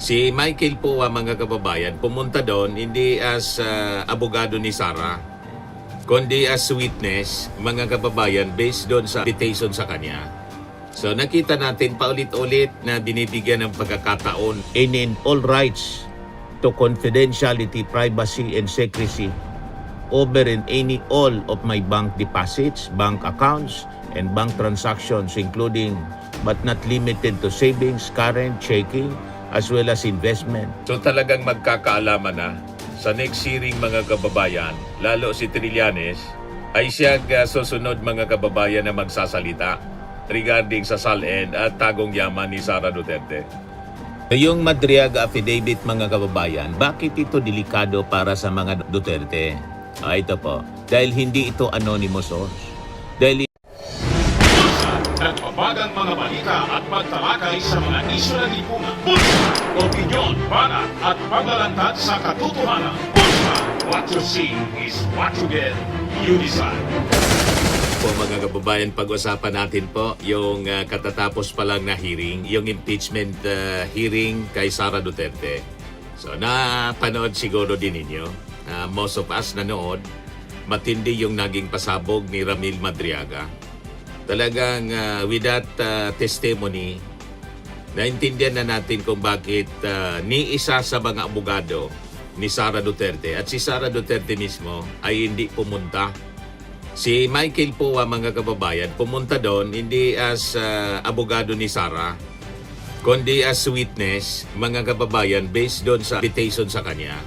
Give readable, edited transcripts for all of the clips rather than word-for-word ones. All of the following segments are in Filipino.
Si Michael po, mga kababayan, pumunta doon hindi as abogado ni Sara, kundi as witness, mga kababayan, based doon sa invitation sa kanya. So nakita natin paulit-ulit na binibigyan ng pagkakataon in all rights to confidentiality, privacy, and secrecy over in all of my bank deposits, bank accounts, and bank transactions, including but not limited to savings, current, checking, as well as investment. So talagang magkakaalaman na sa next hearing, mga kababayan, lalo si Trillanes, ay siya susunod, mga kababayan, na magsasalita regarding sa SALN at tagong yaman ni Sara Duterte. Yung Madriaga affidavit, mga kababayan, bakit ito delikado para sa mga Duterte? Ito po, dahil hindi ito anonymous source. Dahil nagpapagang mga balita at pagtalakay sa mga isyu ng lipunan. Bulsa! Opinyon, banat at paglalantad sa katotohanan. Bulsa! What you see is what you get. You decide. Po, mga kababayan, pag-usapan natin po yung katatapos pa lang na hearing, yung impeachment hearing kay Sara Duterte. So napanood siguro din ninyo, most of us nanood, matindi yung naging pasabog ni Ramil Madriaga. Talagang with that testimony, naintindihan na natin kung bakit ni isa sa mga abogado ni Sara Duterte at si Sara Duterte mismo ay hindi pumunta. Si Michael po, mga kababayan, pumunta doon hindi as abogado ni Sara, kundi as witness, mga kababayan, based doon sa invitation sa kanya.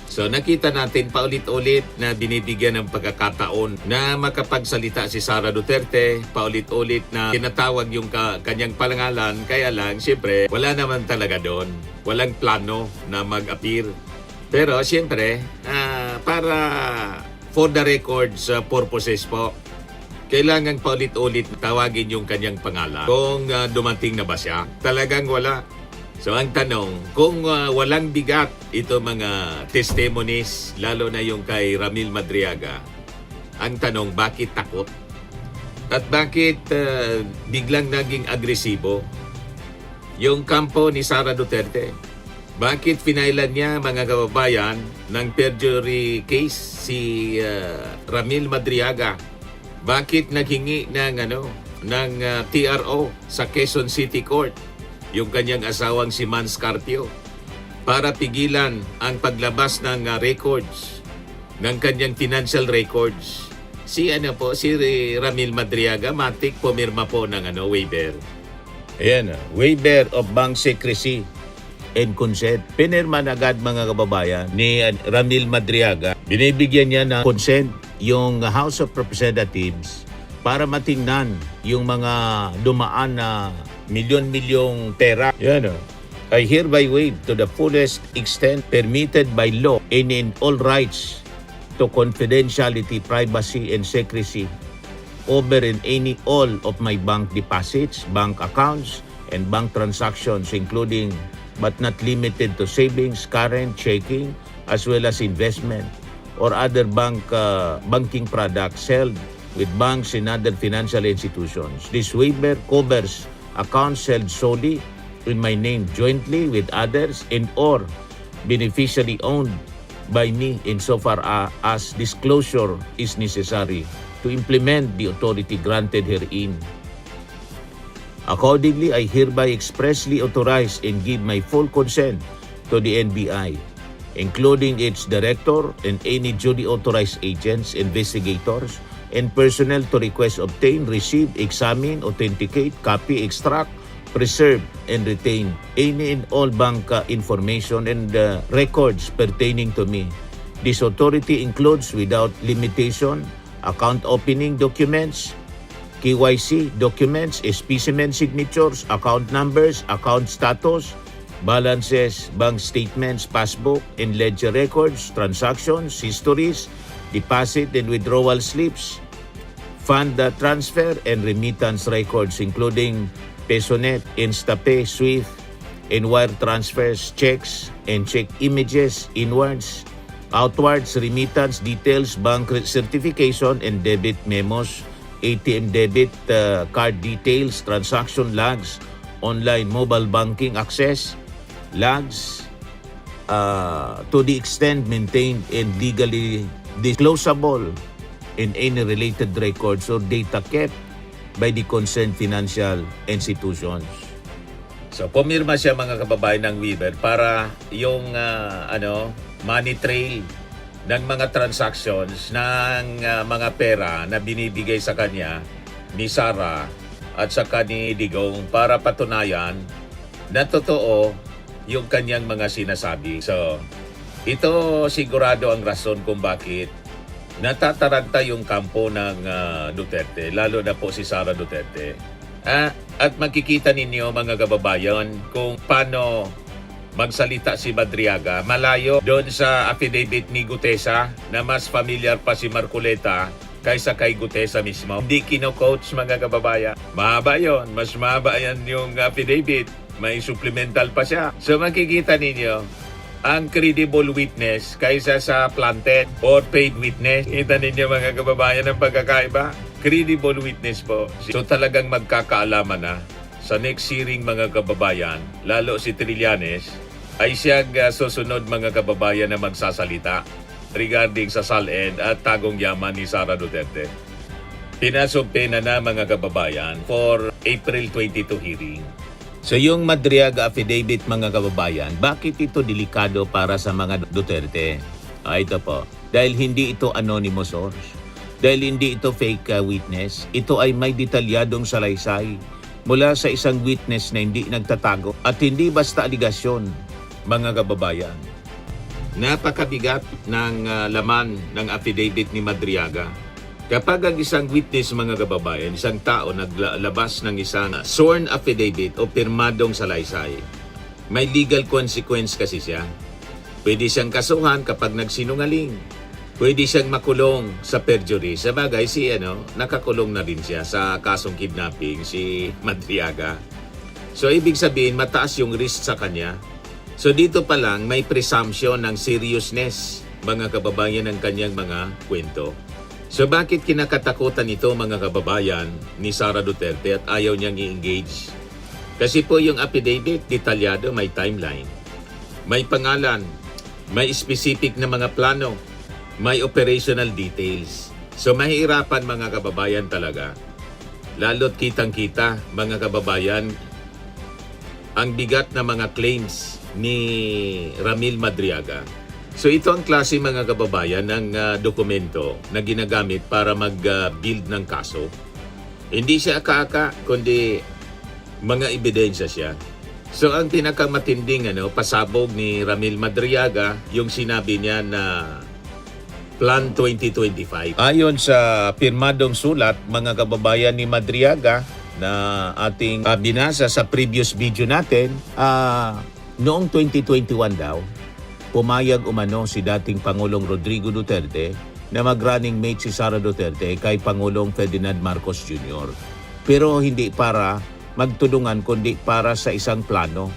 So nakita natin paulit-ulit na binibigyan ng pagkakataon na makapagsalita si Sara Duterte, paulit-ulit na tinatawag yung kanyang pangalan, kaya lang siyempre wala naman talaga doon, walang plano na mag-appear. Pero siyempre para for the records purposes po, kailangan paulit-ulit tawagin yung kanyang pangalan kung dumating na ba siya. Talagang wala. So ang tanong, kung walang bigat ito mga testimonies, lalo na yung kay Ramil Madriaga, ang tanong, bakit takot? At bakit biglang naging agresibo yung kampo ni Sara Duterte? Bakit finailan niya, mga kababayan, ng perjury case si Ramil Madriaga? Bakit naghingi ng TRO sa Quezon City Court yung kanyang asawang si Mans Carpio para pigilan ang paglabas ng records, ng kanyang financial records? Si Ramil Madriaga, matik pumirma po ng waiver. Ayan, waiver of bank secrecy and consent. Pinirma na agad, mga kababayan, ni Ramil Madriaga. Binibigyan niya ng consent yung House of Representatives para matingnan yung mga dumaan na milyon-milyong pera. Yan, I hereby waive to the fullest extent permitted by law in all rights to confidentiality, privacy, and secrecy over in all of my bank deposits, bank accounts, and bank transactions, including but not limited to savings, current, checking, as well as investment or other banking products held with banks and other financial institutions. This waiver covers accounts held solely in my name jointly with others and or beneficially owned by me insofar as disclosure is necessary to implement the authority granted herein. Accordingly, I hereby expressly authorize and give my full consent to the NBI, including its director and any duly authorized agents, investigators, and personnel to request, obtain, receive, examine, authenticate, copy, extract, preserve, and retain any and all bank information and records pertaining to me. This authority includes, without limitation, account opening documents, KYC documents, specimen signatures, account numbers, account status, balances, bank statements, passbook, and ledger records, transactions, histories, deposit and withdrawal slips, fund transfer and remittance records, including PesoNet, InstaPay, SWIFT, and wire transfers, checks, and check images, inwards, outwards, remittance details, bank certification, and debit memos, ATM debit card details, transaction logs, online mobile banking access, logs to the extent maintained and legally disclosable in any related records or data kept by the concerned financial institutions. So pumirma siya mga kababayan ng Weaver para yung money trail ng mga transactions ng mga pera na binibigay sa kanya ni Sara at saka ni Digong para patunayan na totoo yung kanyang mga sinasabi. So ito sigurado ang rason kung bakit natataranta yung kampo ng Duterte, lalo na po si Sara Duterte. At makikita ninyo mga kababayan kung paano magsalita si Madriaga. Malayo doon sa affidavit ni Gutesa na mas familiar pa si Marcoleta kaysa kay Gutesa mismo. Hindi kino-coach mga kababayan. Mahaba yun. Mas mahaba yan yung affidavit. May supplemental pa siya. So makikita ninyo ang credible witness kaysa sa planted or paid witness. Kita ninyo mga kababayan ang pagkakaiba. Credible witness po. So talagang magkakaalaman na sa next hearing mga kababayan, lalo si Trillanes, ay siyang susunod mga kababayan na magsasalita regarding sa SALN at tagong yaman ni Sara Duterte. Pinasumpena na mga kababayan for April 22 hearing. So yung Madriaga affidavit mga kababayan, bakit ito delikado para sa mga Duterte? Ito po, dahil hindi ito anonymous source. Dahil hindi ito fake witness, ito ay may detalyadong salaysay mula sa isang witness na hindi nagtatago at hindi basta aligasyon, mga kababayan. Napakabigat ng laman ng affidavit ni Madriaga. Kapag ang isang witness, mga kababayan, isang tao naglabas ng isang sworn affidavit o pirmadong salaysay, may legal consequence kasi siya. Pwede siyang kasuhan kapag nagsinungaling. Pwede siyang makulong sa perjury. Sa bagay, nakakulong na rin siya sa kasong kidnapping, si Madriaga. So, ibig sabihin, mataas yung risk sa kanya. So, dito pa lang, may presumption ng seriousness, mga kababayan, ng kanyang mga kwento. So, bakit kinakatakutan ito, mga kababayan, ni Sara Duterte at ayaw niyang i-engage? Kasi po yung affidavit, detalyado, may timeline. May pangalan, may specific na mga plano, may operational details. So mahihirapan mga kababayan talaga. Lalo't kitang-kita mga kababayan ang bigat na mga claims ni Ramil Madriaga. So ito ang klase mga kababayan ng dokumento na ginagamit para mag-build ng kaso. Hindi siya aka-aka, kundi mga ebidensya siya. So ang pinakamatinding pasabog ni Ramil Madriaga, yung sinabi niya na Plan 2025. Ayon sa pirmadong sulat, mga kababayan ni Madriaga na ating binasa sa previous video natin, noong 2021 daw, pumayag umano si dating Pangulong Rodrigo Duterte na mag-running mate si Sara Duterte kay Pangulong Ferdinand Marcos Jr. Pero hindi para magtulungan kundi para sa isang plano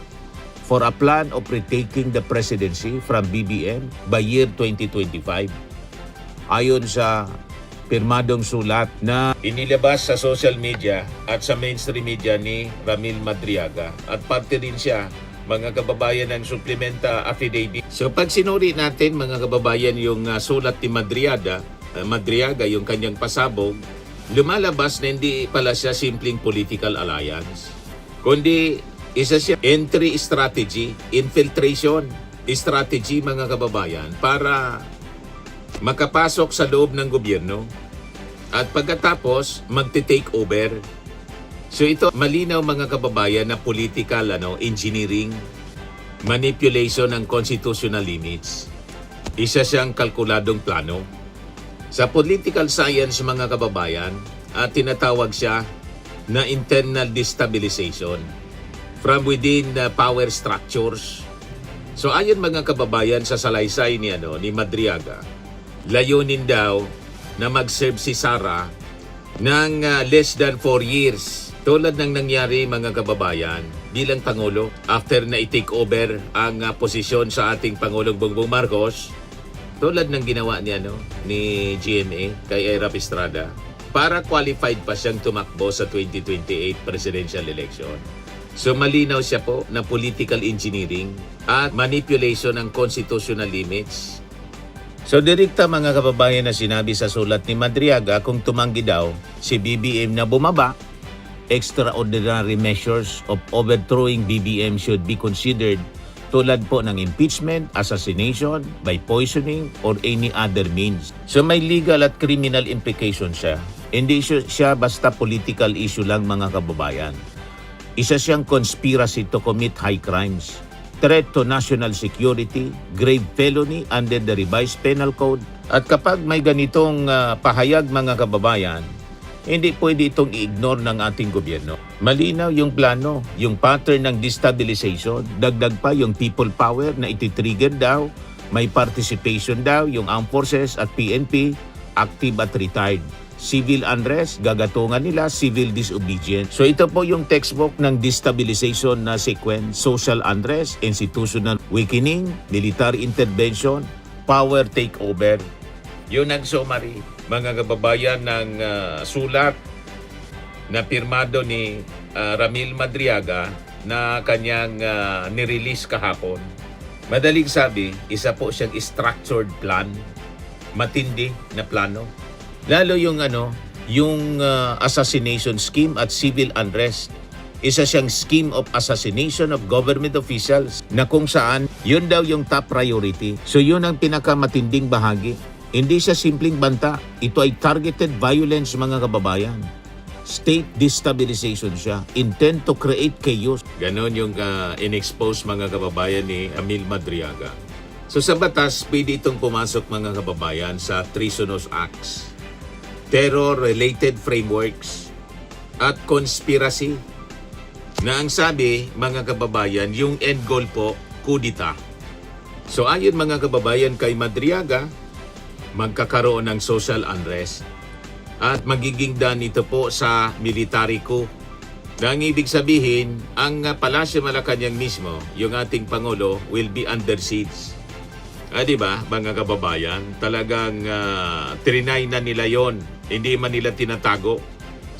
for a plan of retaking the presidency from BBM by year 2025. Ayon sa pirmadong sulat na inilabas sa social media at sa mainstream media ni Ramil Madriaga at parte rin siya mga kababayan ng supplementa affidavit. So pag sinuri natin mga kababayan yung sulat ni Madriaga, yung kanyang pasabog, lumalabas na hindi pala siya simpleng political alliance, kundi isa siya entry strategy, infiltration strategy mga kababayan para makapasok sa loob ng gobyerno at pagkatapos magte-take over. So ito malinaw mga kababayan na political engineering, manipulation ng constitutional limits. Isa siyang kalkuladong plano. Sa political science mga kababayan, tinatawag siya na internal destabilization from within power structures. So ayon mga kababayan sa salaysay ni Madriaga, layunin daw na mag-serve si Sara ng less than 4 years. Tulad ng nangyari mga kababayan bilang Pangulo after na i-take over ang posisyon sa ating Pangulong Bongbong Marcos, tulad ng ginawa ni GMA kay Erap Estrada, para qualified pa siyang tumakbo sa 2028 presidential election. So malinaw siya po na political engineering at manipulation ng constitutional limits. So direkta mga kababayan na sinabi sa sulat ni Madriaga kung tumanggi daw si BBM na bumaba, extraordinary measures of overthrowing BBM should be considered tulad po ng impeachment, assassination, by poisoning, or any other means. So may legal at criminal implication siya. Hindi siya basta political issue lang mga kababayan. Isa siyang conspiracy to commit high crimes, threat to national security, grave felony under the revised penal code. At kapag may ganitong pahayag mga kababayan, hindi pwede itong i-ignore ng ating gobyerno. Malinaw yung plano, yung pattern ng destabilization, dagdag pa yung people power na ititrigger daw, may participation daw yung armed forces at PNP, active at retired. Civil unrest, gagatungan nila, civil disobedience. So ito po yung textbook ng destabilization na sequence, social unrest, institutional weakening, military intervention, power takeover. Yun ang summary, mga kababayan, ng sulat na pirmado ni Ramil Madriaga na kanyang nirelease kahapon. Madaling sabi, isa po siyang structured plan, matindi na plano. Lalo yung assassination scheme at civil unrest. Isa siyang scheme of assassination of government officials na kung saan yun daw yung top priority. So yun ang pinakamatinding bahagi. Hindi siya simpleng banta. Ito ay targeted violence mga kababayan. State destabilization siya. Intent to create chaos. Ganon yung in-expose mga kababayan ni Ramil Madriaga. So sa batas, pwede itong pumasok mga kababayan sa treasonous acts, terror-related frameworks, at conspiracy. Na ang sabi, mga kababayan, yung end goal po, kudita. So ayon mga kababayan kay Madriaga, magkakaroon ng social unrest at magiging daan ito po sa military coup. Na ang ibig sabihin, ang Palasyo Malacanang mismo, yung ating Pangulo, will be under siege. Diba, mga kababayan, talagang trinay na nila yon, hindi man nila tinatago.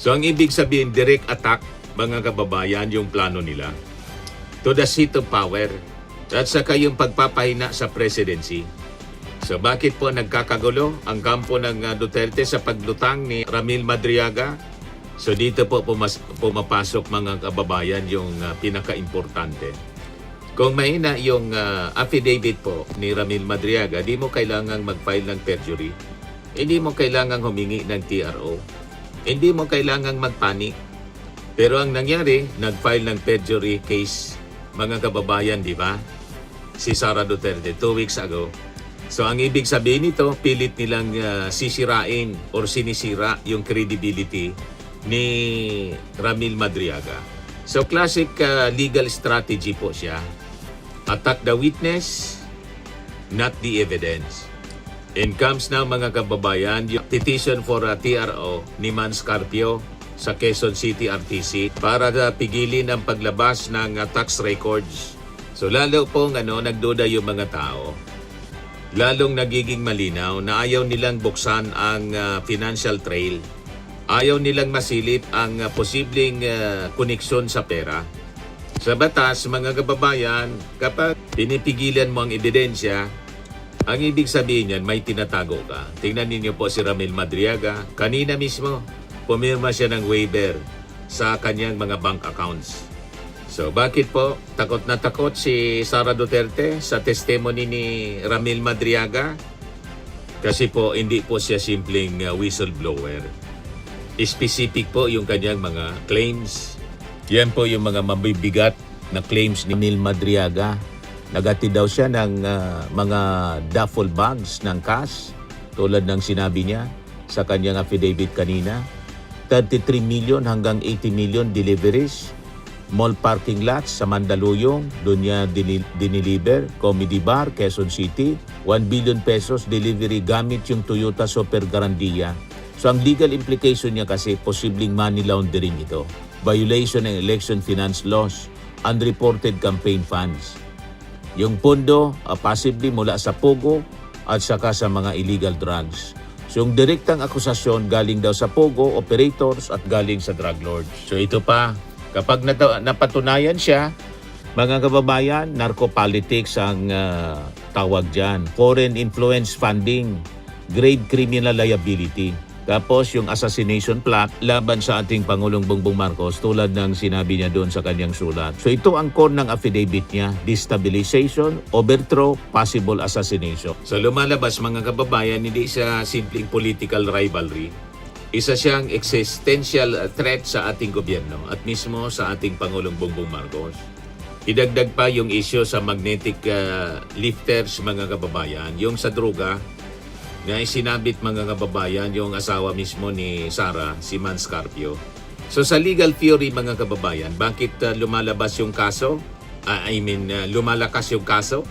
So ang ibig sabihin, direct attack, mga kababayan, yung plano nila to the seat of power at saka yung pagpapahina sa presidency. So bakit po nagkakagulo ang kampo ng Duterte sa paglutang ni Ramil Madriaga? So dito po pumapasok mga kababayan yung pinaka-importante. Kung mahina yung affidavit po ni Ramil Madriaga, di mo kailangang mag-file ng perjury. Hindi mo kailangang humingi ng TRO. Hindi mo kailangang magpanik. Pero ang nangyari, nag-file ng perjury case, mga kababayan, di ba? Si Sara Duterte 2 weeks ago. So ang ibig sabihin nito, pilit nilang sisirain or sinisira yung credibility ni Ramil Madriaga. So classic legal strategy po siya. Attack the witness, not the evidence. And comes now mga kababayan, yung petition for a TRO ni Man Scarpio sa Quezon City RTC para pigilin ang paglabas ng tax records. So lalo pong nagduda yung mga tao. Lalong nagiging malinaw na ayaw nilang buksan ang financial trail. Ayaw nilang masilip ang posibleng koneksyon sa pera. Sa batas, mga kababayan, kapag pinipigilan mo ang ebidensya, ang ibig sabihin yan, may tinatago ka. Tingnan ninyo po si Ramil Madriaga. Kanina mismo, pumirma siya ng waiver sa kanyang mga bank accounts. So bakit po takot na takot si Sara Duterte sa testimony ni Ramil Madriaga? Kasi po hindi po siya simpleng whistleblower. Specific po yung kanyang mga claims. Yan po yung mga mabibigat na claims ni Ramil Madriaga. Nagati daw siya ng mga duffel bags ng cash tulad ng sinabi niya sa kanyang affidavit kanina. 33 million hanggang 80 million deliveries. Mall parking lots sa Mandaluyong, doon niya diniliver. Comedy Bar, Quezon City, 1 billion pesos delivery gamit yung Toyota Super Grandia. So ang legal implication niya kasi posibleng money laundering ito. Violation ng election finance laws, unreported campaign funds. Yung pondo, possibly mula sa Pogo at saka sa mga illegal drugs. So yung direktang akusasyon galing daw sa Pogo operators at galing sa drug lords. So ito pa, Kapag napatunayan siya, mga kababayan, narcopolitics ang tawag dyan. Foreign influence funding, grave criminal liability. Tapos yung assassination plot laban sa ating Pangulong Bongbong Marcos tulad ng sinabi niya doon sa kanyang sulat. So ito ang core ng affidavit niya, destabilization, overthrow, possible assassination. So lumalabas mga kababayan, hindi siya simpleng political rivalry. Isa siyang existential threat sa ating gobyerno at mismo sa ating Pangulong Bongbong Marcos. Idagdag pa yung issue sa magnetic lifters mga kababayan, yung sa droga, na isinabit mga kababayan yung asawa mismo ni Sara, si Man Scarpio. So sa legal theory mga kababayan, bakit lumalabas yung kaso? Lumalakas yung kaso?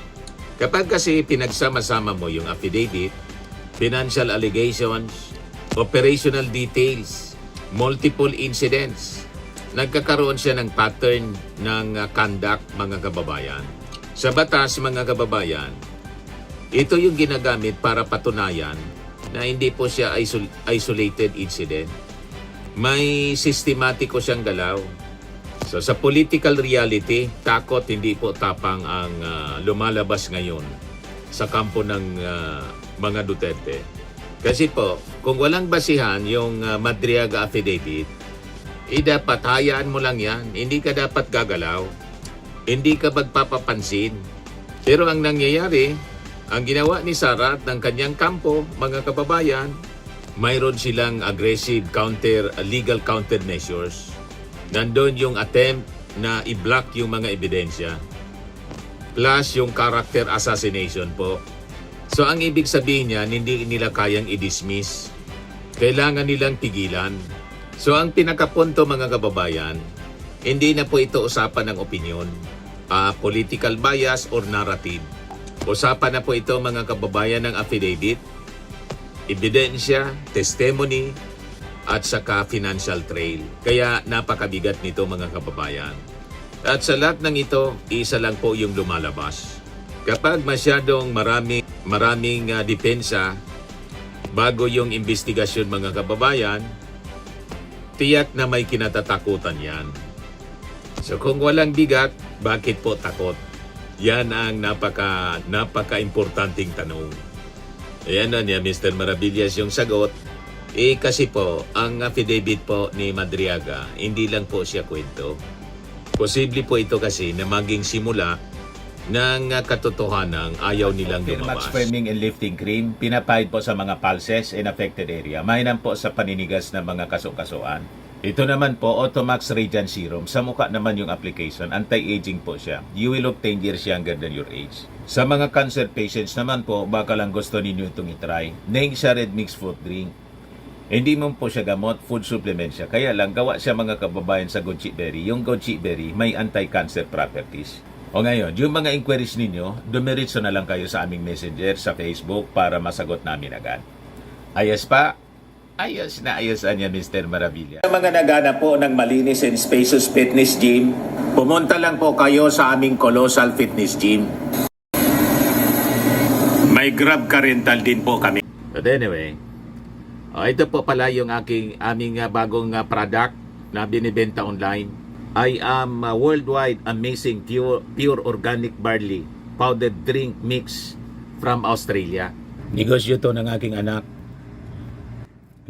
Kapag kasi pinagsama-sama mo yung affidavit, financial allegations, operational details, multiple incidents, nagkakaroon siya ng pattern ng conduct mga kababayan. Sa batas mga kababayan, ito yung ginagamit para patunayan na hindi po siya isolated incident. May sistematiko siyang galaw. So sa political reality, takot hindi po tapang ang lumalabas ngayon sa kampo ng mga Duterte. Kasi po, kung walang basihan yung Madriaga Affidavit, dapat hayaan mo lang yan. Hindi ka dapat gagalaw. Hindi ka magpapapansin. Pero ang nangyayari, ang ginawa ni Sara at ng kanyang kampo, mga kababayan, mayroon silang aggressive legal countermeasures. Nandun yung attempt na i-block yung mga ebidensya. Plus yung character assassination po. So ang ibig sabihin niyan, hindi nila kayang i-dismiss. Kailangan nilang pigilan. So ang pinakapunto mga kababayan, hindi na po ito usapan ng opinion, political bias or narrative. Usapan na po ito mga kababayan ng affidavit, ebidensya, testimony, at saka financial trail. Kaya napakabigat nito mga kababayan. At sa lahat ng ito, isa lang po yung lumalabas. Kapag masyadong maraming depensa bago yung investigasyon mga kababayan, tiyak na may kinatatakutan yan. So kung walang bigat, bakit po takot? Yan ang napaka-importanting tanong. Ayan na niya, Mr. Maravillas, yung sagot. Kasi po, ang affidavit po ni Madriaga, hindi lang po siya kwento. Posible po ito kasi na maging simula ng katotohanan ayaw nilang lumabas. Swimming and lifting cream, pinapahid po sa mga pulses in affected area. Mainam po sa paninigas ng mga kaso-kasuan. Ito naman po, Automax Radiant Serum. Sa mukha naman yung application, anti-aging po siya. You will look 10 years younger than your age. Sa mga cancer patients naman po, baka lang gusto ninyo itong itry. Neng siya red mixed fruit drink. Hindi mo po siya gamot, food supplement siya. Kaya lang, gawa siya mga kababayan sa goji berry. Yung goji berry, may anti-cancer properties. O ngayon, yung mga inquiries ninyo, dumiritso na lang kayo sa aming messenger sa Facebook para masagot namin agad. Ayos pa? Ayos na ayos niya, Mr. Maravilla. Sa mga nagana po ng malinis and spacious fitness gym, pumunta lang po kayo sa aming Colossal Fitness Gym. May Grab car rental din po kami. But anyway, ito po pala yung aming bagong product na binibenta online. I am worldwide amazing pure organic barley powdered drink mix from Australia. Negosyo to ng aking anak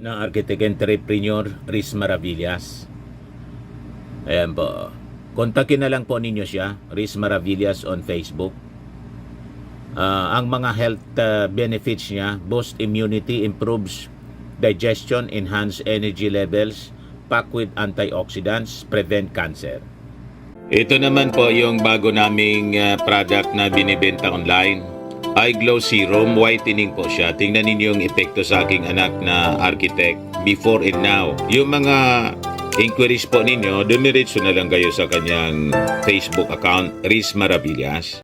na architect entrepreneur Riz Maravillas. Ayan po. Kontakin na lang po ninyo siya, Riz Maravillas on Facebook. Ang mga health benefits niya, boost immunity, improves digestion, enhance energy levels, packed with antioxidants, prevent cancer. Ito naman po yung bago naming product na binibenta online. Eye Glow Serum, whitening po siya. Tingnan ninyo yung epekto sa aking anak na architect before and now. Yung mga inquiries po ninyo, dumiretso na lang kayo sa kanyang Facebook account, Riz Maravillas.